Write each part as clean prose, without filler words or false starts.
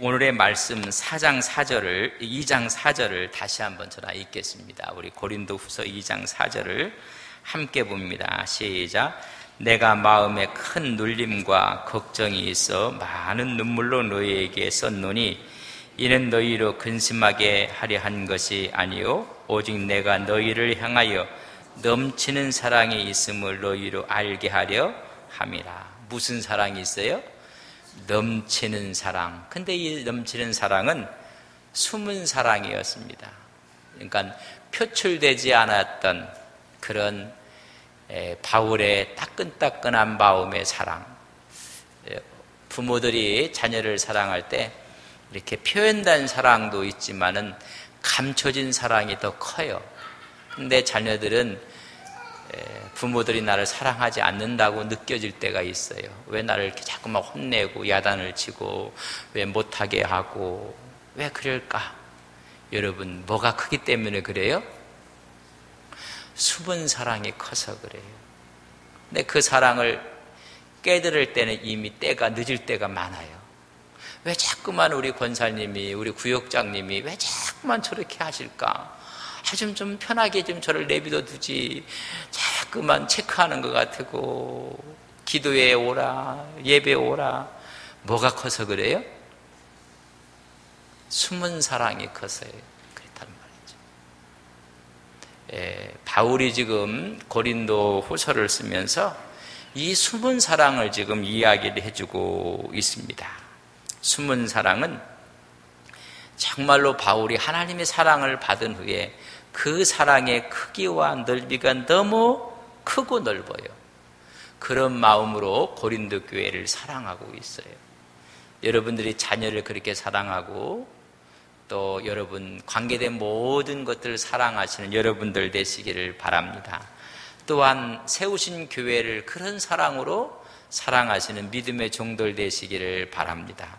오늘의 말씀 4장 4절을 2장 4절을 다시 한번 전하 읽겠습니다. 우리 고린도후서 2장 4절을 함께 봅니다. 시작. 내가 마음에 큰 눌림과 걱정이 있어 많은 눈물로 너희에게 썼노니 이는 너희로 근심하게 하려 한 것이 아니요 오직 내가 너희를 향하여 넘치는 사랑이 있음을 너희로 알게 하려 함이라. 무슨 사랑이 있어요? 넘치는 사랑. 근데 이 넘치는 사랑은 숨은 사랑이었습니다. 그러니까 표출되지 않았던 그런 바울의 따끈따끈한 마음의 사랑. 부모들이 자녀를 사랑할 때 이렇게 표현된 사랑도 있지만은 감춰진 사랑이 더 커요. 근데 자녀들은 부모들이 나를 사랑하지 않는다고 느껴질 때가 있어요. 왜 나를 이렇게 자꾸만 혼내고 야단을 치고 왜 못하게 하고 왜 그럴까? 여러분, 뭐가 크기 때문에 그래요? 숨은 사랑이 커서 그래요. 근데 그 사랑을 깨달을 때는 이미 때가 늦을 때가 많아요. 왜 자꾸만 우리 권사님이, 우리 구역장님이 왜 자꾸만 저렇게 하실까? 좀 편하게 좀 저를 내비둬 두지. 자꾸만 체크하는 것 같고, 기도에 오라, 예배에 오라. 뭐가 커서 그래요? 숨은 사랑이 커서요. 그렇다는 말이죠. 바울이 지금 고린도 후서를 쓰면서 이 숨은 사랑을 지금 이야기를 해주고 있습니다. 숨은 사랑은 정말로 바울이 하나님의 사랑을 받은 후에 그 사랑의 크기와 넓이가 너무 크고 넓어요. 그런 마음으로 고린도 교회를 사랑하고 있어요. 여러분들이 자녀를 그렇게 사랑하고 또 여러분 관계된 모든 것들을 사랑하시는 여러분들 되시기를 바랍니다. 또한 세우신 교회를 그런 사랑으로 사랑하시는 믿음의 종들 되시기를 바랍니다.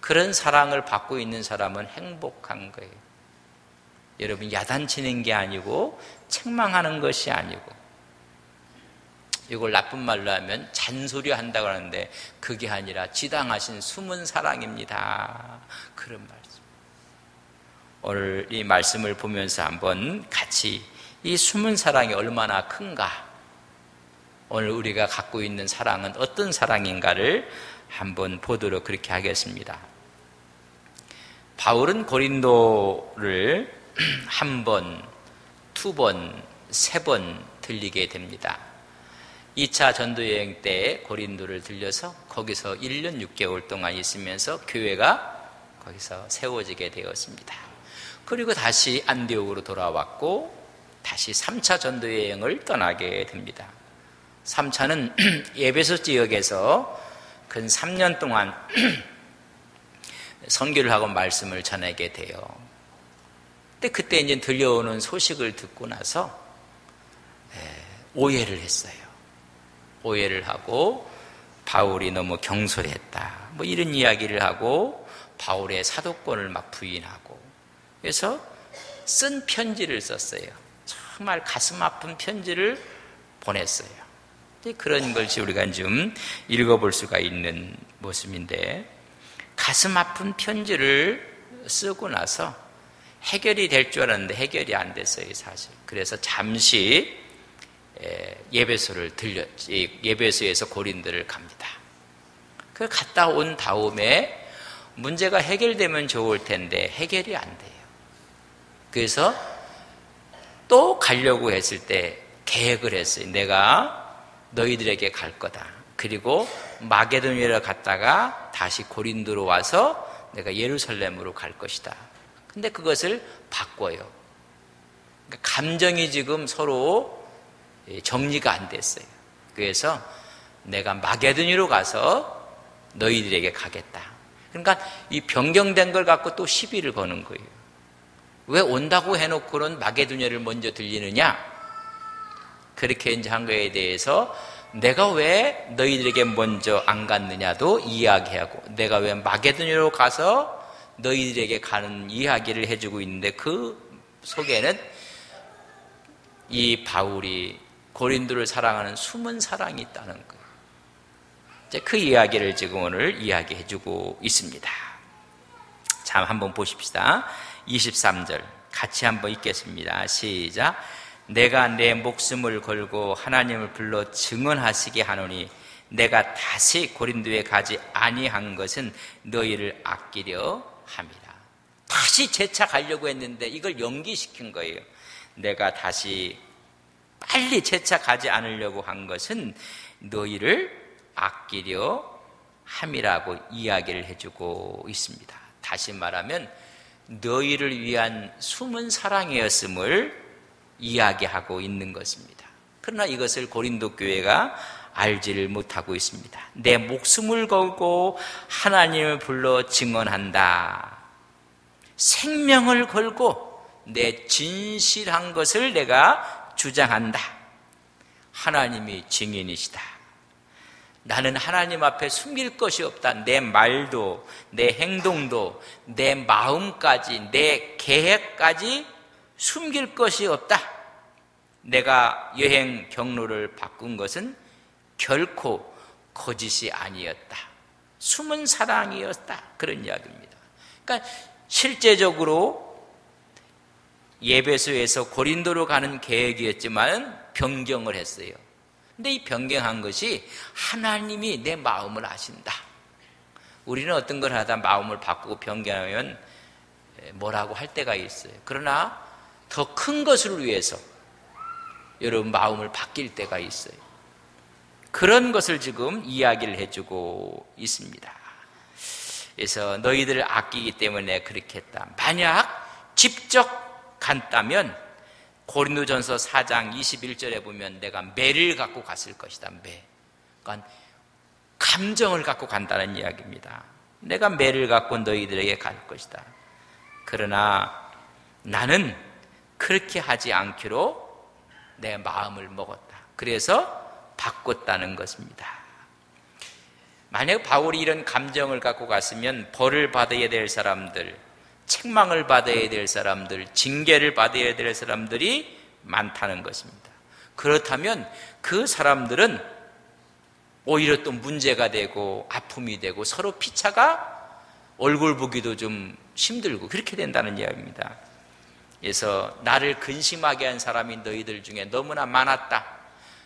그런 사랑을 받고 있는 사람은 행복한 거예요. 여러분, 야단치는 게 아니고 책망하는 것이 아니고, 이걸 나쁜 말로 하면 잔소리 한다고 하는데 그게 아니라 지당하신 숨은 사랑입니다. 그런 말씀. 오늘 이 말씀을 보면서 한번 같이 이 숨은 사랑이 얼마나 큰가, 오늘 우리가 갖고 있는 사랑은 어떤 사랑인가를 한번 보도록 그렇게 하겠습니다. 바울은 고린도를 한 번, 두 번, 세 번 들리게 됩니다. 2차 전도여행 때 고린도를 들려서 거기서 1년 6개월 동안 있으면서 교회가 거기서 세워지게 되었습니다. 그리고 다시 안디옥으로 돌아왔고 다시 3차 전도여행을 떠나게 됩니다. 3차는 에베소 지역에서 근 3년 동안 선교를 하고 말씀을 전하게 돼요. 근데 그때 이제 들려오는 소식을 듣고 나서 오해를 했어요. 오해를 하고 바울이 너무 경솔했다, 뭐 이런 이야기를 하고 바울의 사도권을 막 부인하고, 그래서 쓴 편지를 썼어요. 정말 가슴 아픈 편지를 보냈어요. 그런 것이 우리가 좀 읽어볼 수가 있는 모습인데, 가슴 아픈 편지를 쓰고 나서 해결이 될 줄 알았는데 해결이 안 됐어요, 사실. 그래서 잠시 예배소에서 고린도를 갑니다. 그 갔다 온 다음에 문제가 해결되면 좋을 텐데 해결이 안 돼요. 그래서 또 가려고 했을 때 계획을 했어요. 내가 너희들에게 갈 거다. 그리고 마게도니아로 갔다가 다시 고린도로 와서 내가 예루살렘으로 갈 것이다. 근데 그것을 바꿔요. 그러니까 감정이 지금 서로 정리가 안 됐어요. 그래서 내가 마게도니아로 가서 너희들에게 가겠다. 그러니까 이 변경된 걸 갖고 또 시비를 거는 거예요. 왜 온다고 해놓고는 마게도니아를 먼저 들리느냐? 그렇게 이제 한 거에 대해서 내가 왜 너희들에게 먼저 안 갔느냐도 이야기하고, 내가 왜 마게도니아로 가서 너희들에게 가는 이야기를 해주고 있는데, 그 속에는 이 바울이 고린도를 사랑하는 숨은 사랑이 있다는 거예요. 이제 그 이야기를 지금 오늘 이야기해주고 있습니다. 한번 보십시다. 23절 같이 한번 읽겠습니다. 시작. 내가 내 목숨을 걸고 하나님을 불러 증언하시게 하노니 내가 다시 고린도에 가지 아니한 것은 너희를 아끼려 함이라. 다시 재차 가려고 했는데 이걸 연기시킨 거예요. 내가 다시 빨리 재차 가지 않으려고 한 것은 너희를 아끼려 함이라고 이야기를 해주고 있습니다. 다시 말하면 너희를 위한 숨은 사랑이었음을 이야기하고 있는 것입니다. 그러나 이것을 고린도 교회가 알지를 못하고 있습니다. 내 목숨을 걸고 하나님을 불러 증언한다. 생명을 걸고 내 진실한 것을 내가 주장한다. 하나님이 증인이시다. 나는 하나님 앞에 숨길 것이 없다. 내 말도, 내 행동도, 내 마음까지, 내 계획까지 숨길 것이 없다. 내가 여행 경로를 바꾼 것은 결코 거짓이 아니었다. 숨은 사랑이었다. 그런 이야기입니다. 그러니까 실제적으로 예배소에서 고린도로 가는 계획이었지만 변경을 했어요. 근데 이 변경한 것이 하나님이 내 마음을 아신다. 우리는 어떤 걸 하다 마음을 바꾸고 변경하면 뭐라고 할 때가 있어요. 그러나 더 큰 것을 위해서 여러분 마음을 바뀔 때가 있어요. 그런 것을 지금 이야기를 해주고 있습니다. 그래서 너희들을 아끼기 때문에 그렇게 했다. 만약 직접 간다면 고린도전서 4장 21절에 보면 내가 매를 갖고 갔을 것이다. 매. 그러니까 감정을 갖고 간다는 이야기입니다. 내가 매를 갖고 너희들에게 갈 것이다. 그러나 나는 그렇게 하지 않기로 내 마음을 먹었다. 그래서 바꿨다는 것입니다. 만약 바울이 이런 감정을 갖고 갔으면 벌을 받아야 될 사람들, 책망을 받아야 될 사람들, 징계를 받아야 될 사람들이 많다는 것입니다. 그렇다면 그 사람들은 오히려 또 문제가 되고 아픔이 되고 서로 피차가 얼굴 보기도 좀 힘들고 그렇게 된다는 이야기입니다. 그래서 나를 근심하게 한 사람이 너희들 중에 너무나 많았다.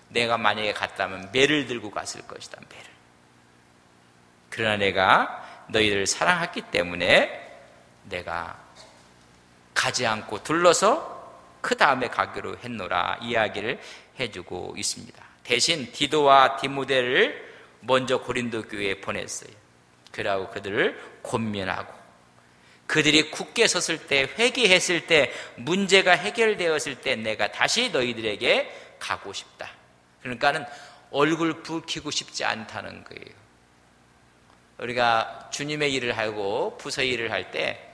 내가 만약에 갔다면 매를 들고 갔을 것이다. 매를. 그러나 내가 너희들을 사랑했기 때문에 내가 가지 않고 둘러서 그 다음에 가기로 했노라 이야기를 해주고 있습니다. 대신 디도와 디모데를 먼저 고린도 교회에 보냈어요. 그러고 그들을 권면하고 그들이 굳게 섰을 때, 회개했을 때, 문제가 해결되었을 때 내가 다시 너희들에게 가고 싶다. 그러니까는 얼굴 붉히고 싶지 않다는 거예요. 우리가 주님의 일을 하고 부서 일을 할 때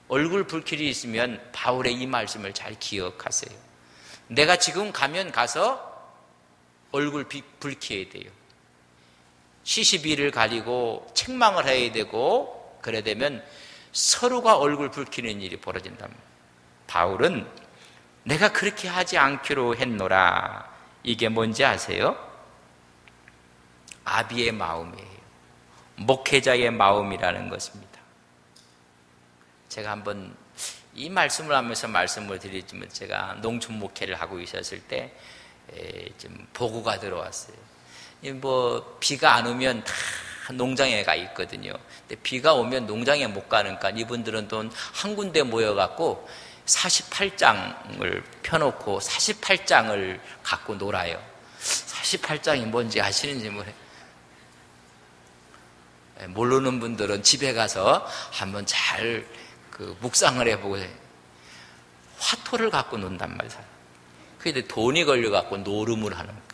얼굴 붉힐 일이 있으면 바울의 이 말씀을 잘 기억하세요. 내가 지금 가면 가서 얼굴 붉혀야 돼요. 시시비를 가리고 책망을 해야 되고 그래 되면 서로가 얼굴 붉히는 일이 벌어진답니다. 바울은 내가 그렇게 하지 않기로 했노라. 이게 뭔지 아세요? 아비의 마음이에요. 목회자의 마음이라는 것입니다. 제가 한번 이 말씀을 하면서 말씀을 드리지만 제가 농촌 목회를 하고 있었을 때 좀 보고가 들어왔어요. 뭐 비가 안 오면 다 농장에 가 있거든요. 근데 비가 오면 농장에 못 가니까 이분들은 또 한 군데 모여갖고 48장을 펴놓고 48장을 갖고 놀아요. 48장이 뭔지 아시는지 모르는 분들은 집에 가서 한번 잘 묵상을 해보고 화토를 갖고 논단 말이에요. 그게 돈이 걸려갖고 노름을 하는 거예요.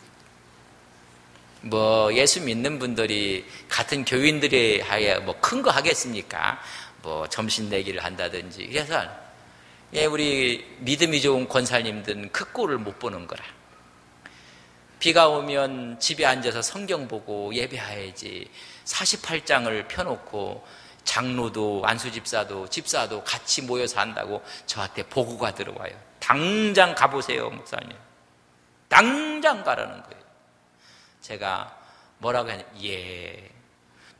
뭐 예수 믿는 분들이 같은 교인들이 하에 뭐 큰 거 하겠습니까? 뭐 점심 내기를 한다든지. 그래서 우리 믿음이 좋은 권사님들은 그 꼴을 못 보는 거라. 비가 오면 집에 앉아서 성경 보고 예배해야지. 48장을 펴놓고 장로도 안수집사도 집사도 같이 모여서 한다고 저한테 보고가 들어와요. 당장 가보세요, 목사님. 당장 가라는 거예요. 제가 뭐라고 하냐, 예.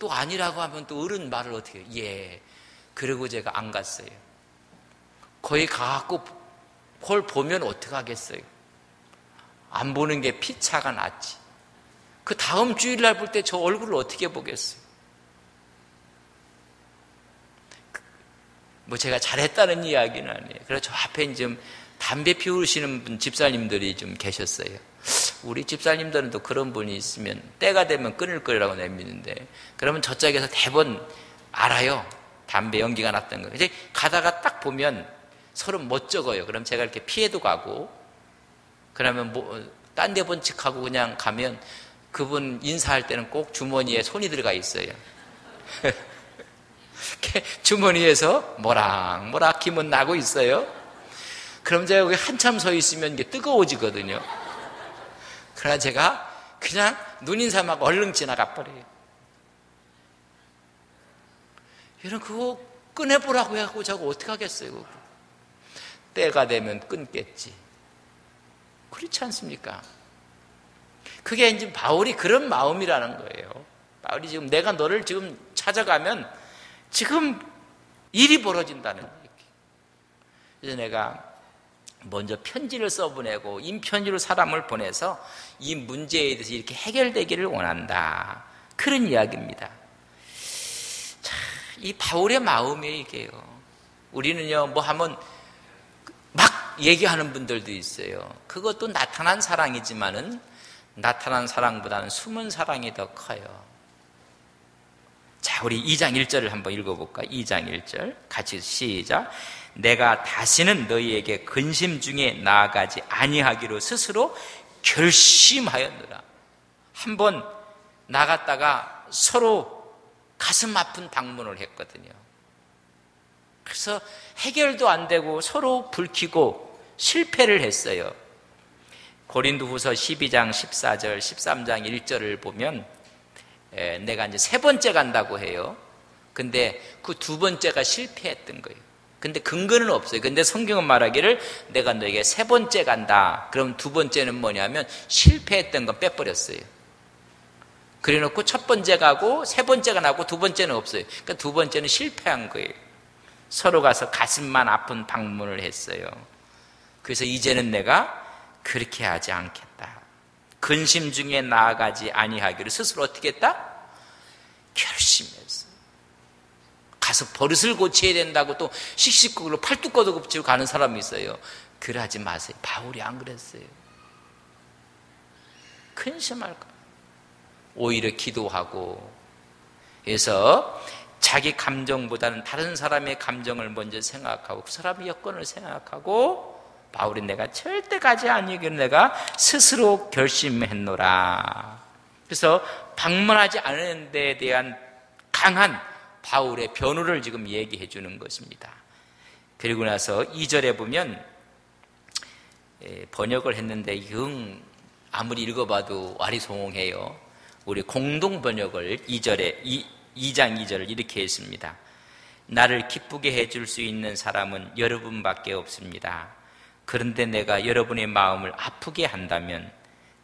또 아니라고 하면 또 어른 말을 어떻게 해요? 예. 그리고 제가 안 갔어요. 거기 가갖고 그걸 보면 어떡하겠어요? 안 보는 게 피차가 낫지. 그 다음 주일날 볼 때 저 얼굴을 어떻게 보겠어요? 뭐 제가 잘했다는 이야기는 아니에요. 그래서 저 앞에 좀 담배 피우시는 분 집사님들이 좀 계셨어요. 우리 집사님들은 또 그런 분이 있으면 때가 되면 끊을 거라고 내미는데, 그러면 저쪽에서 대번 알아요. 담배 연기가 났던 거. 이제 가다가 딱 보면 서로 멋쩍어요. 그럼 제가 이렇게 피해도 가고, 그러면 뭐 딴 데 번칙하고 그냥 가면 그분 인사할 때는 꼭 주머니에 손이 들어가 있어요. 주머니에서 모락모락 기문 나고 있어요. 그럼 제가 여기 한참 서 있으면 이게 뜨거워지거든요. 그러나 제가 그냥 눈인사하고 얼른 지나가 버려요. 여러분, 그거 꺼내보라고 해갖고 저거 어떻게 하겠어요? 때가 되면 끊겠지. 그렇지 않습니까? 그게 이제 바울이 그런 마음이라는 거예요. 바울이 지금 내가 너를 지금 찾아가면 지금 일이 벌어진다는 얘기. 그래서 내가 먼저 편지를 써보내고 인편지로 사람을 보내서 이 문제에 대해서 이렇게 해결되기를 원한다. 그런 이야기입니다. 자, 이 바울의 마음이 이게요. 우리는요, 뭐 하면 막 얘기하는 분들도 있어요. 그것도 나타난 사랑이지만은 나타난 사랑보다는 숨은 사랑이 더 커요. 자, 우리 2장 1절을 한번 읽어볼까? 2장 1절 같이 시작. 내가 다시는 너희에게 근심 중에 나아가지 아니하기로 스스로 결심하였노라. 한번 나갔다가 서로 가슴 아픈 방문을 했거든요. 그래서 해결도 안 되고 서로 불키고 실패를 했어요. 고린도후서 12장 14절 13장 1절을 보면 내가 이제 세 번째 간다고 해요. 근데 그 두 번째가 실패했던 거예요. 근데 근거는 없어요. 근데 성경은 말하기를 내가 너에게 세 번째 간다. 그럼 두 번째는 뭐냐면 실패했던 건 빼버렸어요. 그래 놓고 첫 번째 가고 세 번째가 나고 두 번째는 없어요. 그러니까 두 번째는 실패한 거예요. 서로 가서 가슴만 아픈 방문을 했어요. 그래서 이제는 내가 그렇게 하지 않겠다. 근심 중에 나아가지 아니하기로 스스로 어떻게 했다? 결심했어. 가서 버릇을 고쳐야 된다고 또 씩씩거리로 팔뚝 걷어붙이고 가는 사람이 있어요. 그러지 마세요. 바울이 안 그랬어요. 근심할 거야. 오히려 기도하고. 그래서 자기 감정보다는 다른 사람의 감정을 먼저 생각하고 그 사람의 여건을 생각하고, 바울이 내가 절대 가지 아니기로 내가 스스로 결심했노라. 그래서 방문하지 않은 데에 대한 강한 바울의 변호를 지금 얘기해 주는 것입니다. 그리고 나서 2절에 보면 번역을 했는데 아무리 읽어봐도 와리송해요. 우리 공동 번역을 2장 2절을 이렇게 했습니다. 나를 기쁘게 해줄 수 있는 사람은 여러분밖에 없습니다. 그런데 내가 여러분의 마음을 아프게 한다면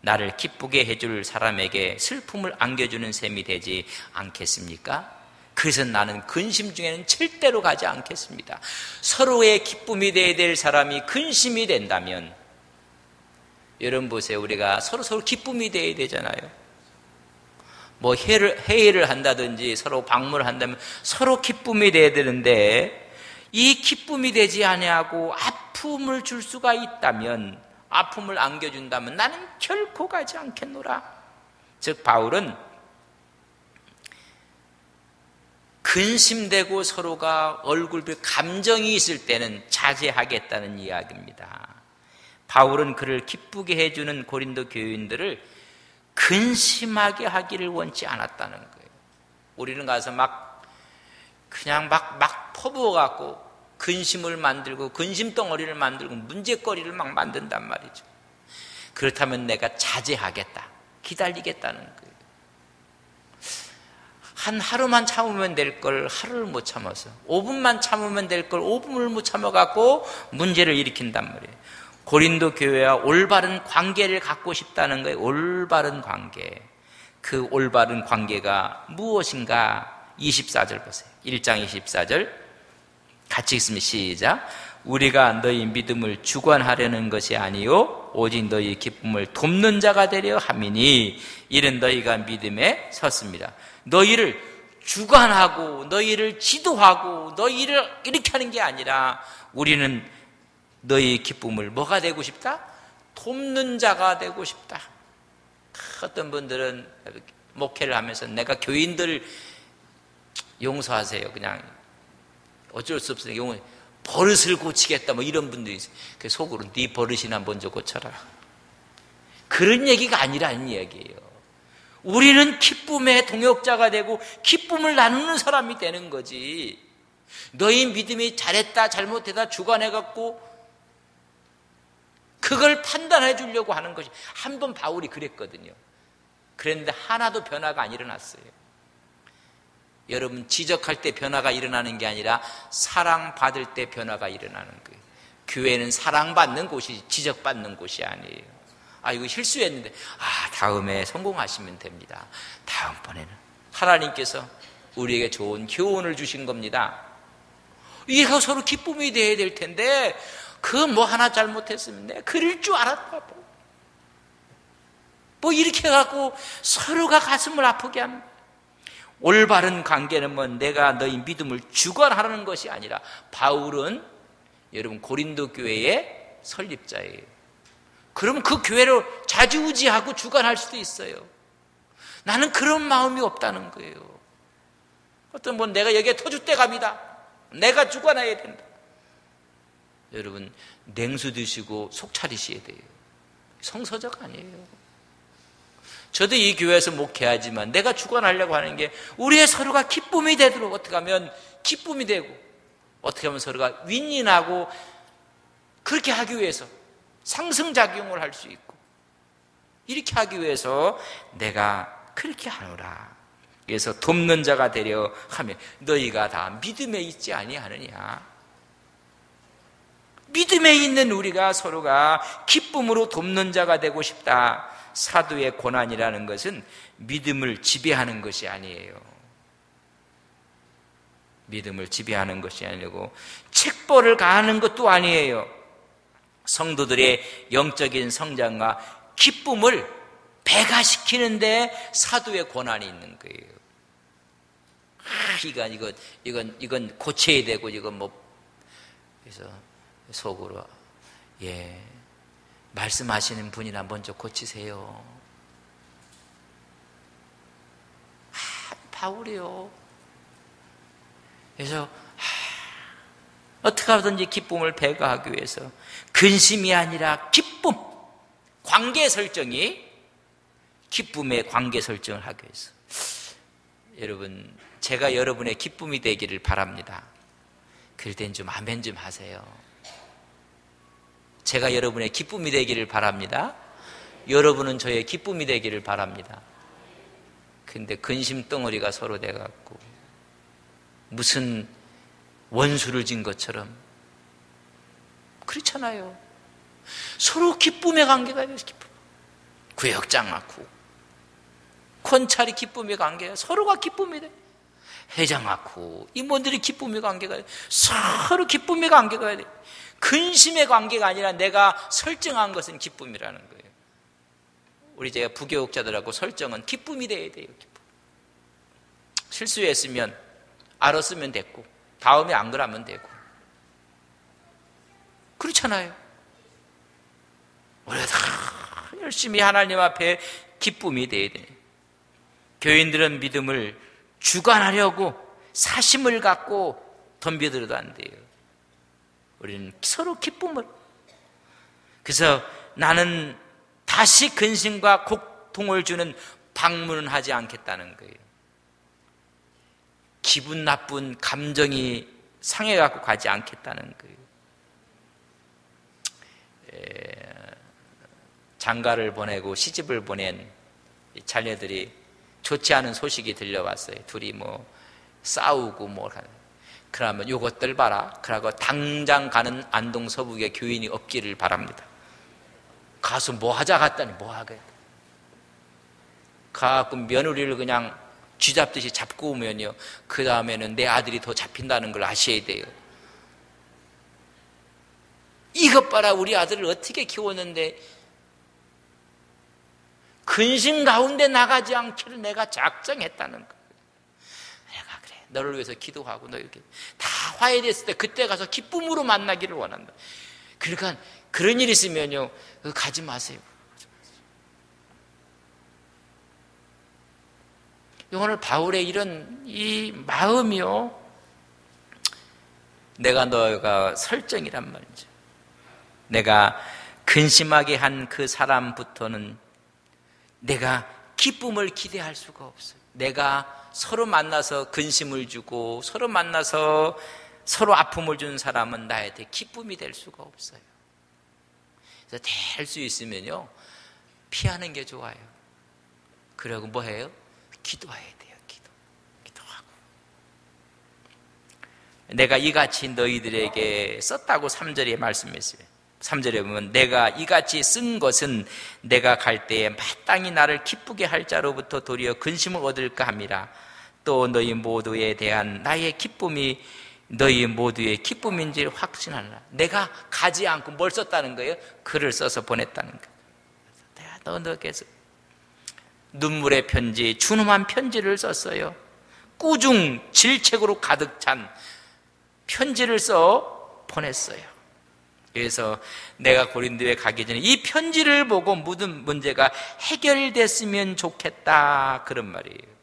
나를 기쁘게 해줄 사람에게 슬픔을 안겨주는 셈이 되지 않겠습니까? 그래서 나는 근심 중에는 절대로 가지 않겠습니다. 서로의 기쁨이 되어야 될 사람이 근심이 된다면, 여러분 보세요. 우리가 서로 기쁨이 되어야 되잖아요. 뭐 회의를 한다든지 서로 방문을 한다면 서로 기쁨이 돼야 되는데, 이 기쁨이 되지 아니하고 아픔을 줄 수가 있다면, 아픔을 안겨준다면 나는 결코 가지 않겠노라. 즉 바울은 근심되고 서로가 얼굴별 감정이 있을 때는 자제하겠다는 이야기입니다. 바울은 그를 기쁘게 해주는 고린도 교인들을 근심하게 하기를 원치 않았다는 거예요. 우리는 가서 그냥 퍼부어갖고 근심을 만들고 근심덩어리를 만들고 문제거리를 막 만든단 말이죠. 그렇다면 내가 자제하겠다, 기다리겠다는 거예요. 한 하루만 참으면 될 걸 하루를 못 참아서, 5분만 참으면 될 걸 5분을 못 참아갖고 문제를 일으킨단 말이에요. 고린도 교회와 올바른 관계를 갖고 싶다는 거예요. 올바른 관계. 그 올바른 관계가 무엇인가? 24절 보세요. 1장 24절 같이 읽습니다. 시작. 우리가 너희 믿음을 주관하려는 것이 아니요 오직 너희 기쁨을 돕는 자가 되려 함이니 이는 너희가 믿음에 섰습니다. 너희를 주관하고 너희를 지도하고 너희를 이렇게 하는 게 아니라 우리는 너희 기쁨을 뭐가 되고 싶다? 돕는 자가 되고 싶다. 어떤 분들은 목회를 하면서 내가 교인들 용서하세요. 그냥 어쩔 수 없으니까 버릇을 고치겠다 뭐 이런 분들이 있어요. 그 속으로 네 버릇이나 먼저 고쳐라. 그런 얘기가 아니라는 얘기예요. 우리는 기쁨의 동역자가 되고 기쁨을 나누는 사람이 되는 거지. 너희 믿음이 잘했다 잘못했다 주관해갖고 그걸 판단해 주려고 하는 것이 한 번 바울이 그랬거든요. 그런데 하나도 변화가 안 일어났어요. 여러분 지적할 때 변화가 일어나는 게 아니라 사랑받을 때 변화가 일어나는 거예요. 교회는 사랑받는 곳이 지적받는 곳이 아니에요. 아 이거 실수했는데 다음에 성공하시면 됩니다. 다음번에는 하나님께서 우리에게 좋은 교훈을 주신 겁니다. 이게 서로 기쁨이 돼야 될 텐데 그 뭐 하나 잘못했으면 내가 그럴 줄 알았다 뭐 이렇게 해갖고 서로가 가슴을 아프게 합니다. 올바른 관계는 뭐 내가 너희 믿음을 주관하라는 것이 아니라 바울은 여러분 고린도 교회의 설립자예요. 그러면 그 교회를 좌지우지하고 주관할 수도 있어요. 나는 그런 마음이 없다는 거예요. 어떤 분 내가 여기에 터줏대감이다. 내가 주관해야 된다. 여러분 냉수 드시고 속 차리셔야 돼요. 성서적 아니에요. 저도 이 교회에서 목회하지만 내가 주관하려고 하는 게 우리의 서로가 기쁨이 되도록 어떻게 하면 기쁨이 되고 어떻게 하면 서로가 윈윈하고 그렇게 하기 위해서 상승작용을 할 수 있고 이렇게 하기 위해서 내가 그렇게 하노라. 그래서 돕는 자가 되려 하며 너희가 다 믿음에 있지 아니하느냐. 믿음에 있는 우리가 서로가 기쁨으로 돕는 자가 되고 싶다. 사도의 고난이라는 것은 믿음을 지배하는 것이 아니에요. 믿음을 지배하는 것이 아니고 책벌을 가하는 것도 아니에요. 성도들의 영적인 성장과 기쁨을 배가시키는데 사도의 고난이 있는 거예요. 이건 고쳐야 되고 이건 뭐 그래서 속으로 말씀하시는 분이나 먼저 고치세요. 바울이요. 그래서 어떻게 하든지 기쁨을 배가하기 위해서 근심이 아니라 기쁨, 관계 설정이 기쁨의 관계 설정을 하기 위해서 여러분 제가 여러분의 기쁨이 되기를 바랍니다. 그럴 땐 좀 아멘 좀 하세요. 제가 여러분의 기쁨이 되기를 바랍니다. 여러분은 저의 기쁨이 되기를 바랍니다. 근데 근심 덩어리가 서로 돼갖고 무슨 원수를 진 것처럼 그렇잖아요. 서로 기쁨의 관계가 돼서 기쁨. 구역장 낳고 권찰이 기쁨의 관계야. 서로가 기쁨이 돼. 회장 낳고 임원들이 기쁨의 관계가 돼. 서로 기쁨의 관계가 돼. 근심의 관계가 아니라 내가 설정한 것은 기쁨이라는 거예요. 우리 제가 부교육자들하고 설정은 기쁨이 돼야 돼요. 기쁨. 실수했으면 알았으면 됐고 다음에 안 그러면 되고 그렇잖아요. 우리가 다 열심히 하나님 앞에 기쁨이 돼야 돼요. 교인들은 믿음을 주관하려고 사심을 갖고 덤벼들어도 안 돼요. 우리는 서로 기쁨을. 그래서 나는 다시 근심과 고통을 주는 방문은 하지 않겠다는 거예요. 기분 나쁜 감정이 상해갖고 가지 않겠다는 거예요. 장가를 보내고 시집을 보낸 자녀들이 좋지 않은 소식이 들려왔어요. 둘이 뭐 싸우고 뭐 그러면 요것들 봐라. 그러고 당장 가는 안동 서북에 교인이 없기를 바랍니다. 가서 뭐 하자 갔더니 뭐 하겠다. 가끔 며느리를 그냥 쥐잡듯이 잡고 오면요. 그 다음에는 내 아들이 더 잡힌다는 걸 아셔야 돼요. 이것 봐라, 우리 아들을 어떻게 키웠는데 근심 가운데 나가지 않기를 내가 작정했다는 거예요. 내가 그래, 너를 위해서 기도하고 너 이렇게 다 화해됐을 때 그때 가서 기쁨으로 만나기를 원한다. 그러니까 그런 일 있으면요, 가지 마세요. 오늘 바울의 이런 이 마음이요, 내가 너가 설정이란 말이죠. 내가 근심하게 한 그 사람부터는 내가 기쁨을 기대할 수가 없어요. 내가 서로 만나서 근심을 주고 서로 만나서 서로 아픔을 주는 사람은 나한테 기쁨이 될 수가 없어요. 그래서 될 수 있으면요, 피하는 게 좋아요. 그리고 뭐 해요? 기도해야 돼요. 기도하고. 내가 이같이 너희들에게 썼다고 3절에 말씀했어요. 3절에 보면 내가 이같이 쓴 것은 내가 갈 때에 마땅히 나를 기쁘게 할 자로부터 도리어 근심을 얻을까 함이라. 또 너희 모두에 대한 나의 기쁨이 너희 모두의 기쁨인지를 확신하라. 내가 가지 않고 뭘 썼다는 거예요? 글을 써서 보냈다는 거예요. 내가 너에게서 눈물의 편지, 준엄한 편지를 썼어요. 꾸중 질책으로 가득 찬 편지를 써 보냈어요. 그래서 내가 고린도에 가기 전에 이 편지를 보고 모든 문제가 해결됐으면 좋겠다, 그런 말이에요.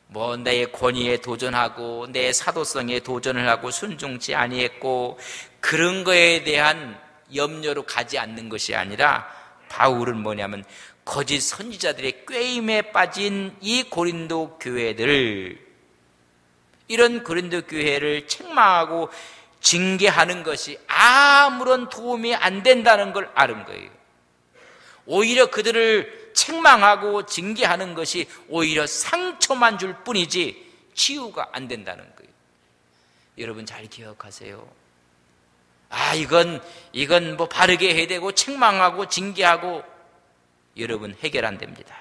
뭐 내 권위에 도전하고 내 사도성에 도전을 하고 순종치 아니했고 그런 거에 대한 염려로 가지 않는 것이 아니라, 바울은 뭐냐면 거짓 선지자들의 꾀임에 빠진 이 고린도 교회들, 이런 고린도 교회를 책망하고 징계하는 것이 아무런 도움이 안 된다는 걸 아는 거예요. 오히려 그들을 책망하고 징계하는 것이 오히려 상처만 줄 뿐이지 치유가 안 된다는 거예요. 여러분 잘 기억하세요. 이건 뭐 바르게 해야 되고 책망하고 징계하고, 여러분 해결 안 됩니다.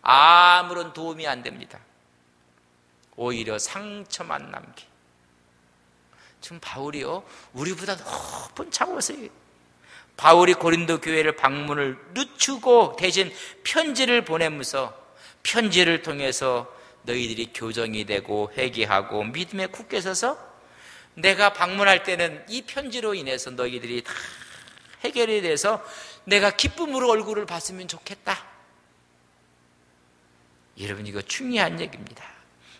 아무런 도움이 안 됩니다. 오히려 상처만 남게. 지금 바울이요, 우리보다 높은 차원에서요. 바울이 고린도 교회를 방문을 늦추고 대신 편지를 보내면서 편지를 통해서 너희들이 교정이 되고 회개하고 믿음에 굳게 서서 내가 방문할 때는 이 편지로 인해서 너희들이 다 해결이 돼서 내가 기쁨으로 얼굴을 봤으면 좋겠다. 여러분 이거 중요한 얘기입니다.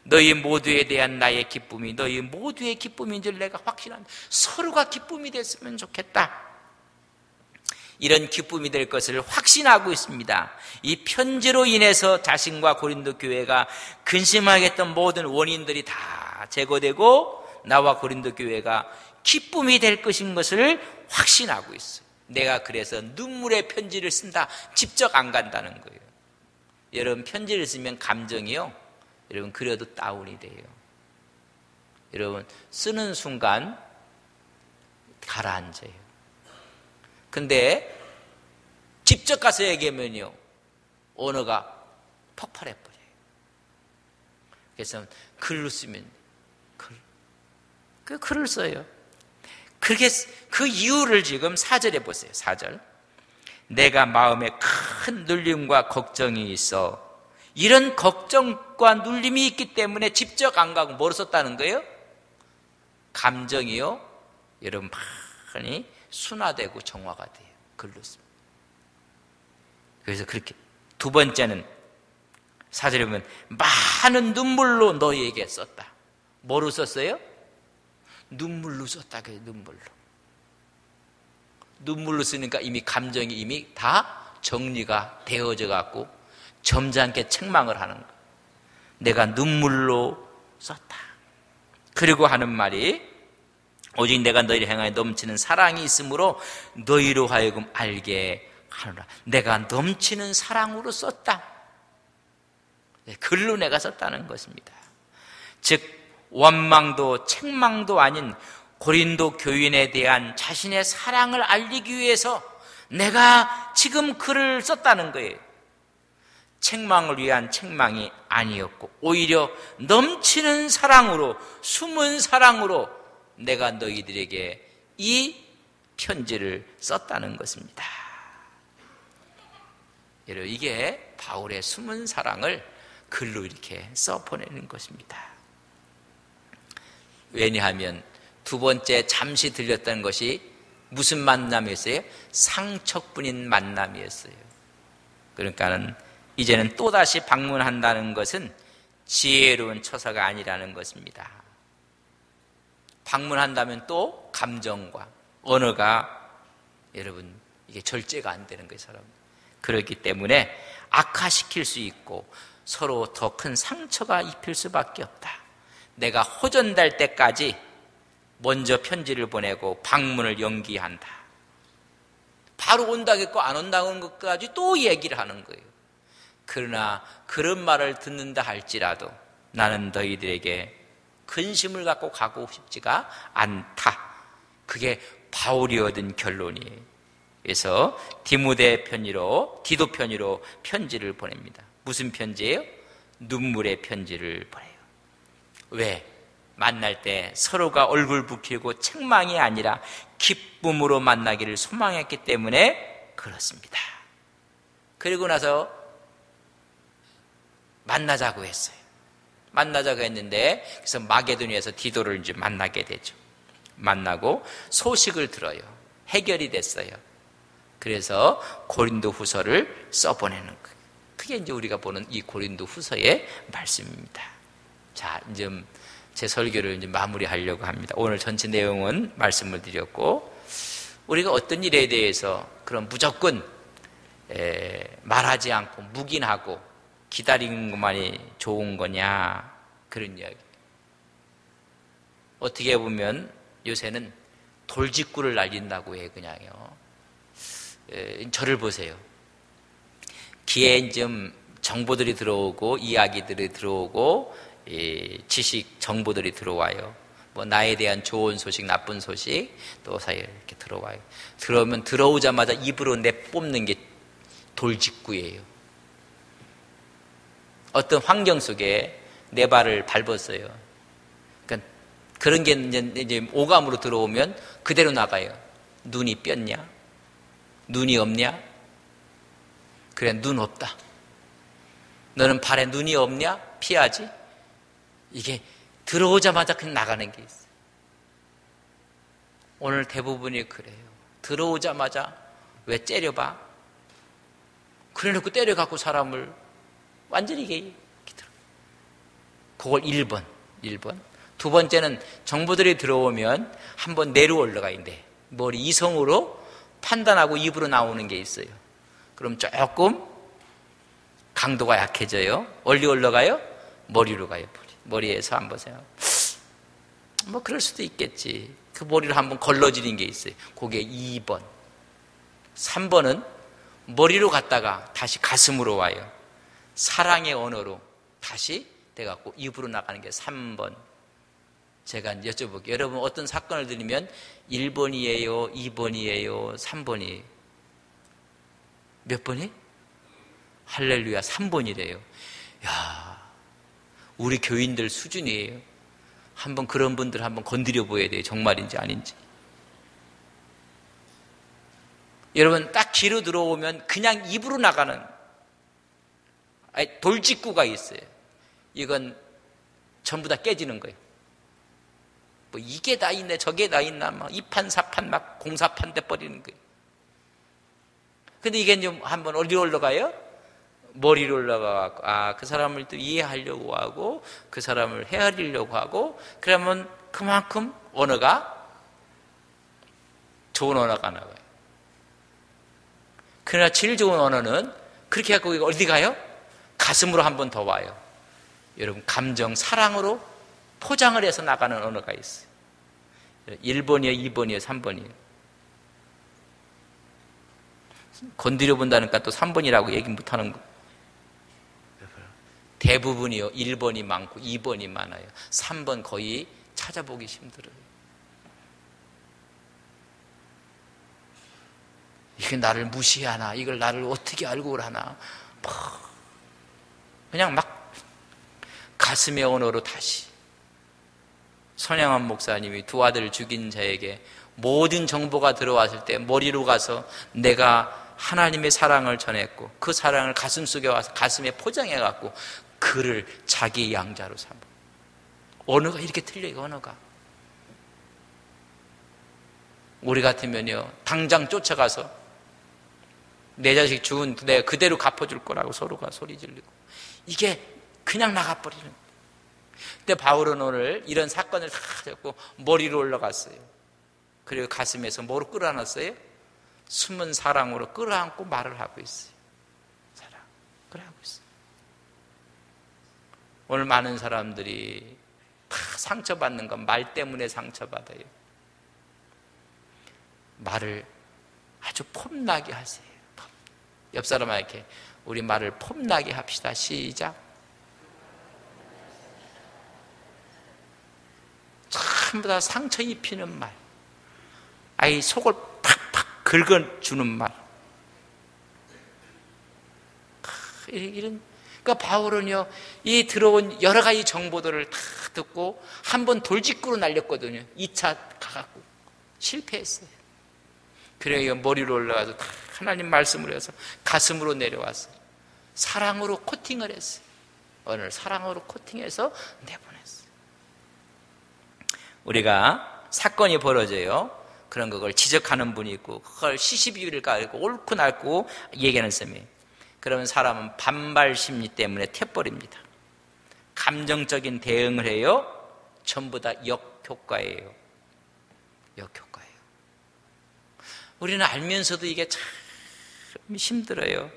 너희 모두에 대한 나의 기쁨이 너희 모두의 기쁨인 줄 내가 확신한다. 서로가 기쁨이 됐으면 좋겠다. 이런 기쁨이 될 것을 확신하고 있습니다. 이 편지로 인해서 자신과 고린도 교회가 근심하게 했던 모든 원인들이 다 제거되고 나와 고린도 교회가 기쁨이 될 것인 것을 확신하고 있어요. 내가 그래서 눈물의 편지를 쓴다. 직접 안 간다는 거예요. 여러분 편지를 쓰면 감정이요, 여러분 그려도 다운이 돼요. 여러분 쓰는 순간 가라앉아요. 근데 직접 가서 얘기하면요, 언어가 폭발해버려요. 그래서 글로 쓰면 그 글을 써요. 그렇게 그 이유를 지금 4절에 보세요. 4절. 내가 마음에 큰 눌림과 걱정이 있어. 이런 걱정과 눌림이 있기 때문에 직접 안 가고 뭐로 썼다는 거예요? 감정이요, 여러분 많이 순화되고 정화가 돼요. 글로 씁니다. 그래서 그렇게 두 번째는 4절에 보면 많은 눈물로 너희에게 썼다. 뭐로 썼어요? 눈물로 썼다. 그래요. 눈물로 쓰니까 이미 감정이 이미 다 정리가 되어져 갖고 점잖게 책망을 하는 거예요. 내가 눈물로 썼다. 그리고 하는 말이 오직 내가 너희를 향하여 넘치는 사랑이 있으므로 너희로 하여금 알게 하노라. 내가 넘치는 사랑으로 썼다. 글로 내가 썼다는 것입니다. 즉 원망도 책망도 아닌 고린도 교인에 대한 자신의 사랑을 알리기 위해서 내가 지금 글을 썼다는 거예요. 책망을 위한 책망이 아니었고 오히려 넘치는 사랑으로, 숨은 사랑으로 내가 너희들에게 이 편지를 썼다는 것입니다. 여러분, 이게 바울의 숨은 사랑을 글로 이렇게 써보내는 것입니다. 왜냐하면 두 번째 잠시 들렸던 것이 무슨 만남이었어요? 상척뿐인 만남이었어요. 그러니까는 이제는 또다시 방문한다는 것은 지혜로운 처사가 아니라는 것입니다. 방문한다면 또 감정과 언어가 여러분 이게 절제가 안 되는 거예요, 사람. 그렇기 때문에 악화시킬 수 있고 서로 더 큰 상처가 입힐 수밖에 없다. 내가 호전될 때까지 먼저 편지를 보내고 방문을 연기한다. 바로 온다겠고 안 온다는 것까지 또 얘기를 하는 거예요. 그러나 그런 말을 듣는다 할지라도 나는 너희들에게 근심을 갖고 가고 싶지가 않다. 그게 바울이 얻은 결론이에요. 그래서 디도 편지로 편지를 보냅니다. 무슨 편지예요? 눈물의 편지를 보내요. 왜? 만날 때 서로가 얼굴 붉히고 책망이 아니라 기쁨으로 만나기를 소망했기 때문에 그렇습니다. 그리고 나서 만나자고 했어요. 만나자고 했는데 그래서 마게도니아에서 디도를 이제 만나게 되죠. 만나고 소식을 들어요. 해결이 됐어요. 그래서 고린도 후서를 써보내는 거예요. 그게 이제 우리가 보는 이 고린도 후서의 말씀입니다. 자, 이제 제 설교를 이제 마무리하려고 합니다. 오늘 전체 내용은 말씀을 드렸고, 우리가 어떤 일에 대해서 그런 무조건 말하지 않고 묵인하고 기다리는 것만이 좋은 거냐, 그런 이야기. 어떻게 보면 요새는 돌직구를 날린다고 해요, 그냥요. 저를 보세요. 귀에 좀 정보들이 들어오고 이야기들이 들어오고 지식 정보들이 들어와요. 뭐 나에 대한 좋은 소식, 나쁜 소식 또 사이에 이렇게 들어와요. 들어오면 들어오자마자 입으로 내뿜는 게 돌직구예요. 어떤 환경 속에 내 발을 밟았어요. 그러니까 그런 게 이제 오감으로 들어오면 그대로 나가요. 눈이 뼈냐? 눈이 없냐? 그래, 눈 없다. 너는 발에 눈이 없냐? 피하지? 이게 들어오자마자 그냥 나가는 게 있어요. 오늘 대부분이 그래요. 들어오자마자 왜 째려봐? 그래 놓고 때려갖고 사람을 완전히 이게 들어. 그걸 1번. 두 번째는 정보들이 들어오면 한번 내려 올라가 있는데 머리 이성으로 판단하고 입으로 나오는 게 있어요. 그럼 조금 강도가 약해져요. 어디 올라가요? 머리로 가요. 머리에서 한번 생각. 뭐 그럴 수도 있겠지. 그 머리를 한번 걸러지는 게 있어요. 그게 2번. 3번은 머리로 갔다가 다시 가슴으로 와요. 사랑의 언어로 다시 돼갖고 입으로 나가는 게 3번. 제가 여쭤볼게요. 여러분 어떤 사건을 들으면 1번이에요, 2번이에요, 3번이에요. 몇 번이? 할렐루야, 3번이래요. 야, 우리 교인들 수준이에요. 한번 그런 분들 한번 건드려 보여야 돼요. 정말인지 아닌지. 여러분 딱 귀로 들어오면 그냥 입으로 나가는 돌직구가 있어요. 이건 전부 다 깨지는 거예요. 뭐 이게 다 있네 저게 다 있나 막 이판사판 막 공사판 돼 버리는 거예요. 근데 이게 좀 한번 어디로 올라가요? 머리로 올라가고 그 사람을 또 이해하려고 하고 그 사람을 헤아리려고 하고 그러면 그만큼 언어가 좋은 언어가 나와요. 그러나 제일 좋은 언어는 그렇게 하고 어디 가요? 가슴으로 한 번 더 와요. 여러분 감정, 사랑으로 포장을 해서 나가는 언어가 있어요. 1번이에요, 2번이에요, 3번이에요. 건드려 본다니까 또 3번이라고 얘기 못하는 거. 대부분이요 1번이 많고 2번이 많아요. 3번 거의 찾아보기 힘들어요. 이게 나를 무시하나? 이걸 나를 어떻게 알고 하나? 그냥 막 가슴의 언어로 다시. 선양한 목사님이 두 아들을 죽인 자에게 모든 정보가 들어왔을 때 머리로 가서 내가 하나님의 사랑을 전했고 그 사랑을 가슴속에 와서 가슴에 포장해 갖고 그를 자기 양자로 삼아. 언어가 이렇게 틀려요. 언어가. 우리 같으면요 당장 쫓아가서 내 자식 죽은 내가 그대로 갚아줄 거라고 서로가 소리 지르고 이게 그냥 나가버리는 거예요. 근데 바울은 오늘 이런 사건을 다 잡고 머리로 올라갔어요. 그리고 가슴에서 뭐로 끌어안았어요? 숨은 사랑으로 끌어안고 말을 하고 있어요. 사랑 끌어안고 있어요. 오늘 많은 사람들이 다 상처받는 건 말 때문에 상처받아요. 말을 아주 폼나게 하세요. 옆 사람에게 우리 말을 폼나게 합시다. 시작. 전부 다 상처 입히는 말, 아이 속을 팍팍 긁어주는 말. 이런. 그러니까 바울은요 이 들어온 여러 가지 정보들을 다 듣고 한번 돌직구로 날렸거든요. 2차 가갖고 실패했어요. 그래야 머리로 올라가서 다 하나님 말씀을 해서 가슴으로 내려왔어요. 사랑으로 코팅을 했어요. 오늘 사랑으로 코팅해서 내보냈어요. 우리가 사건이 벌어져요. 그런 걸 지적하는 분이 있고 그걸 시시비비를 가리고 옳고 낡고 얘기하는 셈이에요. 그러면 사람은 반발 심리 때문에 태버립니다. 감정적인 대응을 해요. 전부 다 역효과예요. 역효과예요. 우리는 알면서도 이게 참 힘들어요.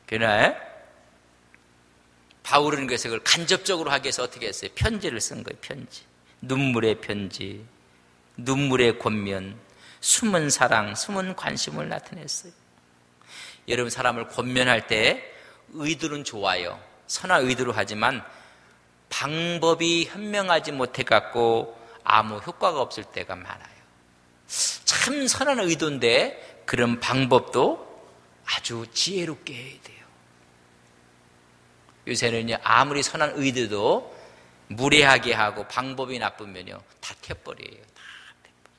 그러나 바울은 그래서 그걸 간접적으로 하기 위해서 어떻게 했어요? 편지를 쓴 거예요. 편지. 눈물의 편지, 눈물의 권면, 숨은 사랑, 숨은 관심을 나타냈어요. 여러분 사람을 권면할 때 의도는 좋아요. 선한 의도로 하지만 방법이 현명하지 못해 갖고 아무 효과가 없을 때가 많아요. 참 선한 의도인데 그런 방법도 아주 지혜롭게 해야 돼요. 요새는요 아무리 선한 의도도 무례하게 하고 방법이 나쁘면요 다 태버려요. 다 태버려요.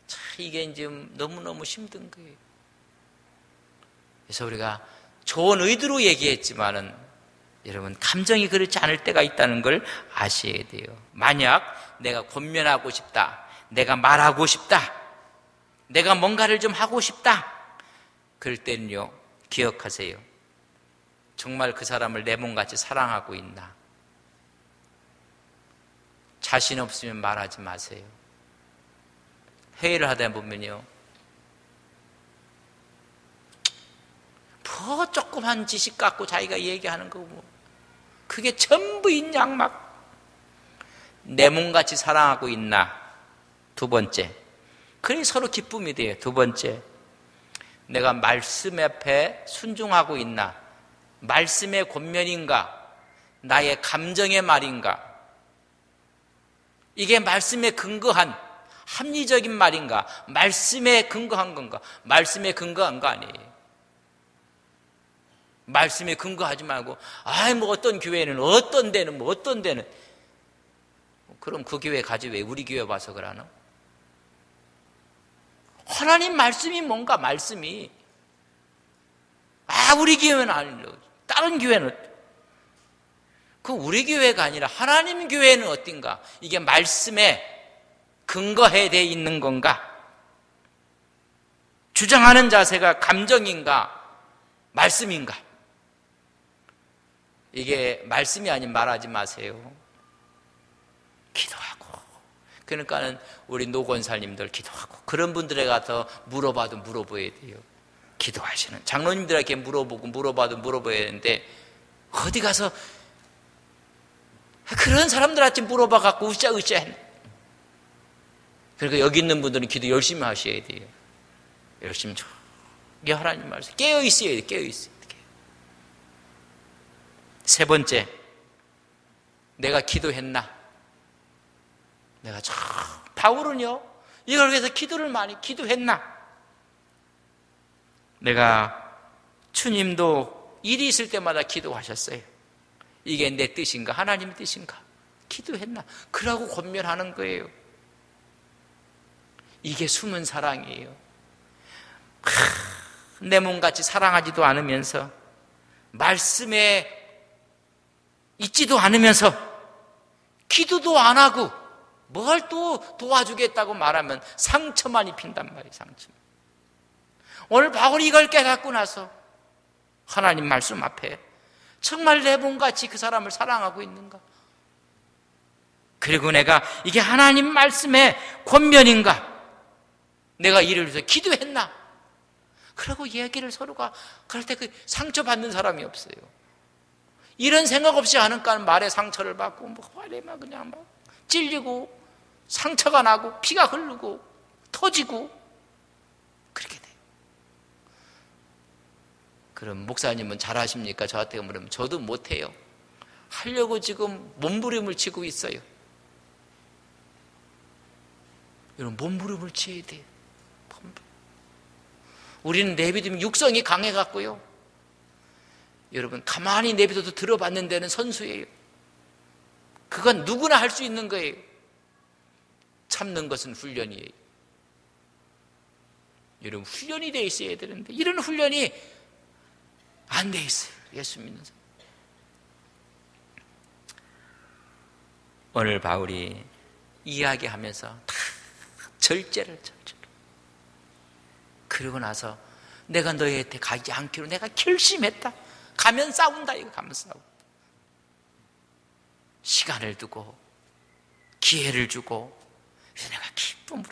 참 이게 지금 너무너무 힘든 거예요. 그래서 우리가 좋은 의도로 얘기했지만은 여러분 감정이 그렇지 않을 때가 있다는 걸 아셔야 돼요. 만약 내가 권면하고 싶다, 내가 말하고 싶다, 내가 뭔가를 좀 하고 싶다, 그럴 때는요 기억하세요. 정말 그 사람을 내 몸같이 사랑하고 있나? 자신 없으면 말하지 마세요. 회의를 하다 보면요 뭐 조그만 지식 갖고 자기가 얘기하는 거고 그게 전부인 양막. 내 몸같이 사랑하고 있나? 두 번째, 그래 서로 기쁨이 돼요. 두 번째, 내가 말씀 앞에 순종하고 있나? 말씀의 권면인가? 나의 감정의 말인가? 이게 말씀에 근거한 합리적인 말인가? 말씀에 근거한 건가? 말씀에 근거한 거 아니에요. 말씀에 근거하지 말고 뭐 어떤 교회는 어떤 데는 뭐 어떤 데는 그럼 그 교회 가지 왜 우리 교회 와서 그러나? 하나님 말씀이 뭔가 말씀이 우리 교회는 아니고 다른 교회는 그 우리 교회가 아니라 하나님 교회는 어딘가? 이게 말씀에 근거해 돼 있는 건가? 주장하는 자세가 감정인가? 말씀인가? 이게 말씀이 아닌 말하지 마세요. 기도하고. 그러니까는 우리 노권사님들 기도하고 그런 분들에 가서 물어봐도 물어봐야 돼요. 기도하시는 장로님들에게 물어봐도 물어봐야 되는데 어디 가서 그런 사람들한테 물어봐 갖고 으쌰으쌰 했네. 그러니까 여기 있는 분들은 기도 열심히 하셔야 돼요. 열심히 이게 하나님 말씀 깨어 있어야 돼요. 깨어 있어야 돼요. 세 번째, 내가 기도했나? 내가 바울은요 이걸 위해서 기도를 많이 기도했나? 내가 주님도 일이 있을 때마다 기도하셨어요. 이게 내 뜻인가? 하나님의 뜻인가? 기도했나? 그러고 권면하는 거예요. 이게 숨은 사랑이에요. 내 몸같이 사랑하지도 않으면서 말씀에 있지도 않으면서 기도도 안 하고 뭘 또 도와주겠다고 말하면 상처만 입힌단 말이에요. 상처. 오늘 바울이 이걸 깨닫고 나서 하나님 말씀 앞에 정말 내 몸같이 그 사람을 사랑하고 있는가? 그리고 내가 이게 하나님 말씀의 권면인가? 내가 이를 위해서 기도했나? 그러고 얘기를 서로가 그럴 때 그 상처받는 사람이 없어요. 이런 생각 없이 하니까 말에 상처를 받고 화를 막 그냥 막 찔리고 상처가 나고 피가 흐르고 터지고 그렇게 돼요. 그럼 목사님은 잘하십니까? 저한테 물으면 저도 못해요. 하려고 지금 몸부림을 치고 있어요. 여러분 몸부림을 쳐야 돼요. 우리는 내비두면 육성이 강해갖고요. 여러분 가만히 내비둬도 들어받는 데는 선수예요. 그건 누구나 할 수 있는 거예요. 참는 것은 훈련이에요. 여러분 훈련이 돼 있어야 되는데 이런 훈련이 안 돼 있어요. 예수 믿는 사람. 오늘 바울이 이야기하면서 다 절제를 그러고 나서 내가 너희한테 가지 않기로 내가 결심했다. 가면 싸운다. 이거 가면 싸운다. 시간을 두고 기회를 주고 그래서 내가 기쁨으로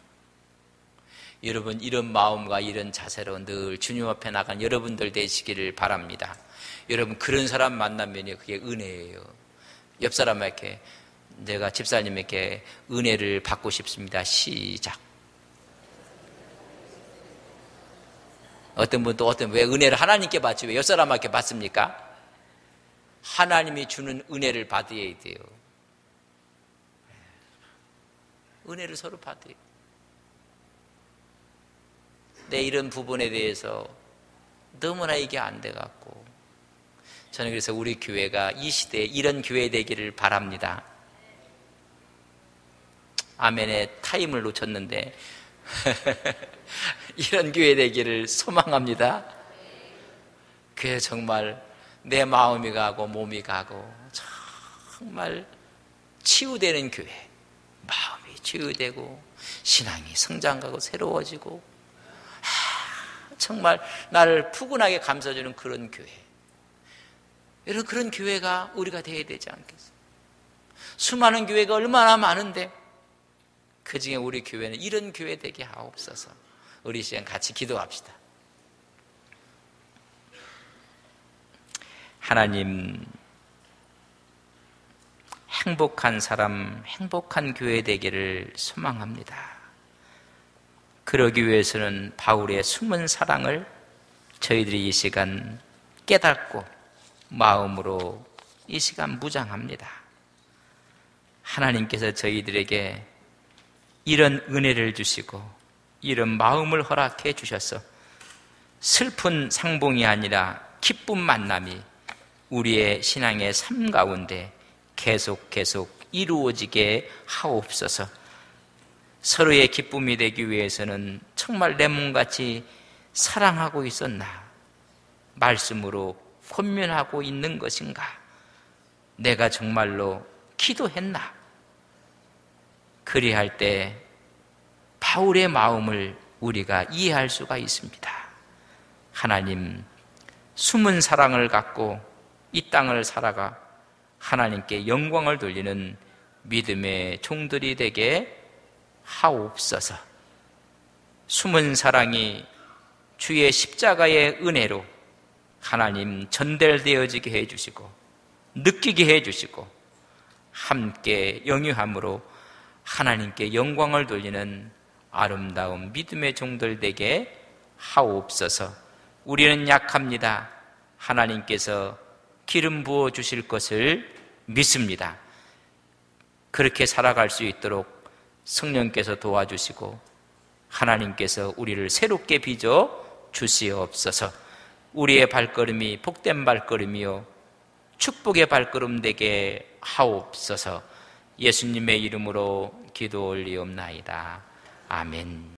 여러분 이런 마음과 이런 자세로 늘 주님 앞에 나간 여러분들 되시기를 바랍니다. 여러분 그런 사람 만나면요 그게 은혜예요. 옆 사람에게 내가 집사님에게 은혜를 받고 싶습니다. 시작. 어떤 분도 왜 은혜를 하나님께 받지 왜 옆 사람에게 받습니까? 하나님이 주는 은혜를 받아야 돼요. 은혜를 서로 받아요. 내 이런 부분에 대해서 너무나 이게 안 돼갖고 저는 그래서 우리 교회가 이 시대에 이런 교회 되기를 바랍니다. 아멘의 타임을 놓쳤는데 이런 교회 되기를 소망합니다. 그게 정말 내 마음이 가고 몸이 가고 정말 치유되는 교회, 마음이 치유되고 신앙이 성장하고 새로워지고 정말 나를 푸근하게 감싸주는 그런 교회. 여러분 그런 교회가 우리가 되어야 되지 않겠어요? 수많은 교회가 얼마나 많은데 그 중에 우리 교회는 이런 교회 되게 하옵소서. 우리 시간 같이 기도합시다. 하나님, 행복한 사람, 행복한 교회 되기를 소망합니다. 그러기 위해서는 바울의 숨은 사랑을 저희들이 이 시간 깨닫고 마음으로 이 시간 무장합니다. 하나님께서 저희들에게 이런 은혜를 주시고 이런 마음을 허락해 주셔서 슬픈 상봉이 아니라 기쁜 만남이 우리의 신앙의 삶 가운데 계속 이루어지게 하옵소서. 서로의 기쁨이 되기 위해서는 정말 내 몸같이 사랑하고 있었나? 말씀으로 권면하고 있는 것인가? 내가 정말로 기도했나? 그리할 때 바울의 마음을 우리가 이해할 수가 있습니다. 하나님, 숨은 사랑을 갖고 이 땅을 살아가 하나님께 영광을 돌리는 믿음의 종들이 되게 하옵소서. 숨은 사랑이 주의 십자가의 은혜로 하나님 전달되어지게 해주시고 느끼게 해주시고 함께 영유함으로 하나님께 영광을 돌리는 아름다운 믿음의 종들 되게 하옵소서. 우리는 약합니다. 하나님께서 기름 부어 주실 것을 믿습니다. 그렇게 살아갈 수 있도록 성령께서 도와주시고 하나님께서 우리를 새롭게 빚어 주시옵소서. 우리의 발걸음이 복된 발걸음이요 축복의 발걸음 되게 하옵소서. 예수님의 이름으로 기도 올리옵나이다. 아멘.